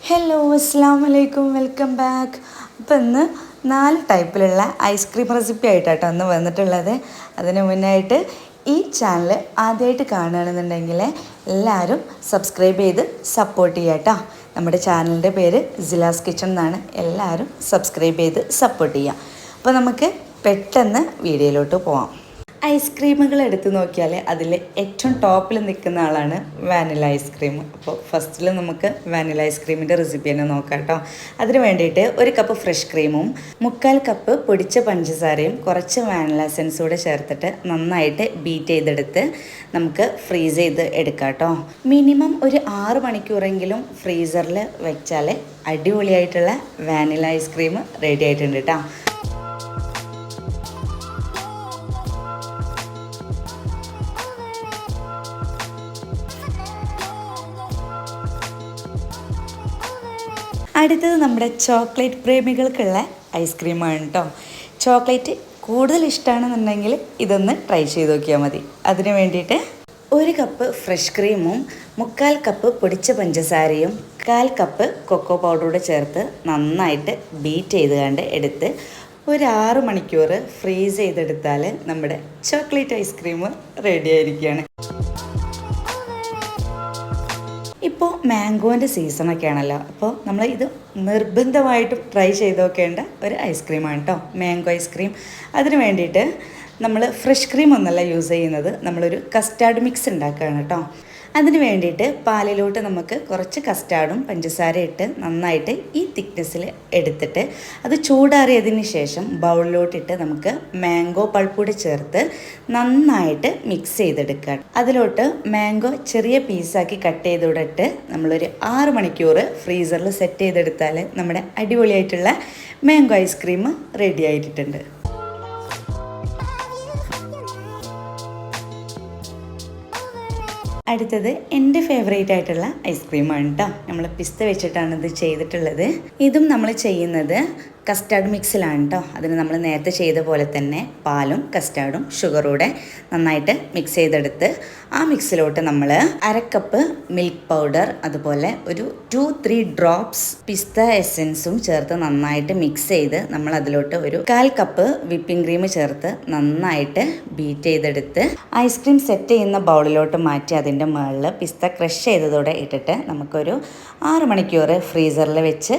Hello അസ്സാം വലൈക്കും welcome back. അപ്പോൾ ഇന്ന് 4 ടൈപ്പിലുള്ള ഐസ്ക്രീം റെസിപ്പി ആയിട്ടാണ് ഇന്ന് വന്നിട്ടുള്ളത്. അതിന് മുന്നായിട്ട് ഈ ചാനൽ ആദ്യമായിട്ട് കാണുകയാണെന്നുണ്ടെങ്കിൽ എല്ലാവരും സബ്സ്ക്രൈബ് ചെയ്ത് സപ്പോർട്ട് ചെയ്യുക കേട്ടോ. നമ്മുടെ ചാനലിൻ്റെ പേര് സിലാസ് കിച്ചൺ എന്നാണ്. എല്ലാവരും സബ്സ്ക്രൈബ് ചെയ്ത് സപ്പോർട്ട് ചെയ്യുക. അപ്പോൾ നമുക്ക് പെട്ടെന്ന് വീഡിയോയിലോട്ട് പോവാം. ഐസ്ക്രീമുകൾ എടുത്ത് നോക്കിയാൽ അതിൽ ഏറ്റവും ടോപ്പിൽ നിൽക്കുന്ന ആളാണ് വാനില ഐസ്ക്രീം. അപ്പോൾ ഫസ്റ്റിൽ നമുക്ക് വാനില ഐസ്ക്രീമിൻ്റെ റെസിപ്പി തന്നെ നോക്കാം കേട്ടോ. അതിന് വേണ്ടിയിട്ട് 1 കപ്പ് ഫ്രഷ് ക്രീമും 3/4 കപ്പ് പൊടിച്ച പഞ്ചസാരയും കുറച്ച് വാനില എസൻസും കൂടെ ചേർത്തിട്ട് നന്നായിട്ട് ബീറ്റ് ചെയ്തെടുത്ത് നമുക്ക് ഫ്രീസ് ചെയ്ത് എടുക്കാം കേട്ടോ. മിനിമം ഒരു 6 മണിക്കൂറെങ്കിലും ഫ്രീസറിൽ വെച്ചാൽ അടിപൊളിയായിട്ടുള്ള വാനില ഐസ്ക്രീം റെഡി ആയിട്ടുണ്ട് കേട്ടോ. അടുത്തത് നമ്മുടെ ചോക്ലേറ്റ് പ്രേമികൾക്കുള്ള ഐസ്ക്രീമാണ് കേട്ടോ. ചോക്ലേറ്റ് കൂടുതൽ ഇഷ്ടമാണെന്നുണ്ടെങ്കിൽ ഇതൊന്ന് ട്രൈ ചെയ്ത് നോക്കിയാൽ മതി. അതിന് വേണ്ടിയിട്ട് 1 കപ്പ് ഫ്രഷ് ക്രീമും 3/4 കപ്പ് പൊടിച്ച പഞ്ചസാരയും 1/4 കപ്പ് കൊക്കോ പൗഡറൂടെ ചേർത്ത് നന്നായിട്ട് ബീറ്റ് ചെയ്ത് കണ്ട് എടുത്ത് ഒരു 6 മണിക്കൂർ ഫ്രീസ് ചെയ്തെടുത്താൽ നമ്മുടെ ചോക്ലേറ്റ് ഐസ്ക്രീം റെഡി ആയിരിക്കുകയാണ്. ഇപ്പോൾ മാംഗോൻ്റെ സീസണൊക്കെ ആണല്ലോ, അപ്പോൾ നമ്മൾ ഇത് നിർബന്ധമായിട്ടും ട്രൈ ചെയ്ത് നോക്കേണ്ട ഒരു ഐസ്ക്രീമാണ് കേട്ടോ, മാംഗോ ഐസ്ക്രീം. അതിന് വേണ്ടിയിട്ട് നമ്മൾ ഫ്രഷ് ക്രീം ഒന്നല്ല യൂസ് ചെയ്യുന്നത്, നമ്മളൊരു കസ്റ്റാർഡ് മിക്സ് ഉണ്ടാക്കുകയാണ് കേട്ടോ. അതിന് വേണ്ടിയിട്ട് പാലിലോട്ട് നമുക്ക് കുറച്ച് കസ്റ്റാർഡും പഞ്ചസാര ഇട്ട് നന്നായിട്ട് ഈ തിക്നെസ്സിൽ എടുത്തിട്ട് അത് ചൂടാറിയതിന് ശേഷം ബൗളിലോട്ടിട്ട് നമുക്ക് മാംഗോ പൾപ്പൂടെ ചേർത്ത് നന്നായിട്ട് മിക്സ് ചെയ്തെടുക്കുക. അതിലോട്ട് മാംഗോ ചെറിയ പീസാക്കി കട്ട് ചെയ്തിട്ട് നമ്മളൊരു 6 മണിക്കൂർ ഫ്രീസറിൽ സെറ്റ് ചെയ്തെടുത്താൽ നമ്മുടെ അടിപൊളിയായിട്ടുള്ള മാംഗോ ഐസ്ക്രീം റെഡി ആയിട്ടുണ്ട്. അടുത്തത് എൻ്റെ ഫേവറേറ്റ് ആയിട്ടുള്ള ഐസ്ക്രീമാണ് കേട്ടോ. നമ്മൾ പിസ്ത വെച്ചിട്ടാണ് ഇത് ചെയ്തിട്ടുള്ളത്. ഇതും നമ്മൾ ചെയ്യുന്നത് കസ്റ്റാർഡ് മിക്സിലാണ് കേട്ടോ. അതിന് നമ്മൾ നേരത്തെ ചെയ്ത പോലെ തന്നെ പാലും കസ്റ്റാർഡും ഷുഗറൂടെ നന്നായിട്ട് മിക്സ് ചെയ്തെടുത്ത് ആ മിക്സിലോട്ട് നമ്മൾ 1/2 കപ്പ് മിൽക്ക് പൗഡർ, അതുപോലെ ഒരു 2-3 ഡ്രോപ്സ് പിസ്ത എസൻസും ചേർത്ത് നന്നായിട്ട് മിക്സ് ചെയ്ത് നമ്മൾ അതിലോട്ട് ഒരു 1/4 കപ്പ് വിപ്പിംഗ് ക്രീം ചേർത്ത് നന്നായിട്ട് ബീറ്റ് ചെയ്തെടുത്ത് ഐസ്ക്രീം സെറ്റ് ചെയ്യുന്ന ബൗളിലോട്ട് മാറ്റി അതിൻ്റെ മുകളിൽ പിസ്ത ക്രഷ് ചെയ്തതോടെ ഇട്ടിട്ട് നമുക്കൊരു 6 മണിക്കൂർ ഫ്രീസറിൽ വെച്ച്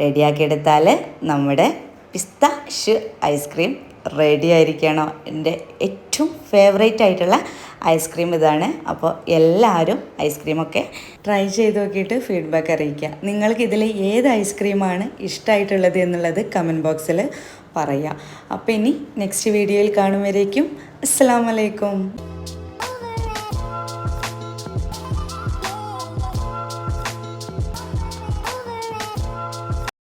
റെഡിയാക്കി എടുത്താൽ നമ്മുടെ പിസ്താഷ്യൂ ഐസ്ക്രീം റെഡി ആയിരിക്കണോ. എൻ്റെ ഏറ്റവും ഫേവറേറ്റ് ആയിട്ടുള്ള ഐസ്ക്രീം ഇതാണ്. അപ്പോൾ എല്ലാവരും ഐസ്ക്രീമൊക്കെ ട്രൈ ചെയ്ത് നോക്കിയിട്ട് ഫീഡ്ബാക്ക് അറിയിക്കുക. നിങ്ങൾക്ക് ഇതിൽ ഏത് ഐസ്ക്രീമാണ് ഇഷ്ടമായിട്ടുള്ളത് എന്നുള്ളത് കമൻറ്റ് ബോക്സിൽ പറയുക. അപ്പോൾ ഇനി നെക്സ്റ്റ് വീഡിയോയിൽ കാണും വരേക്കും അസ്സലാമു അലൈക്കും.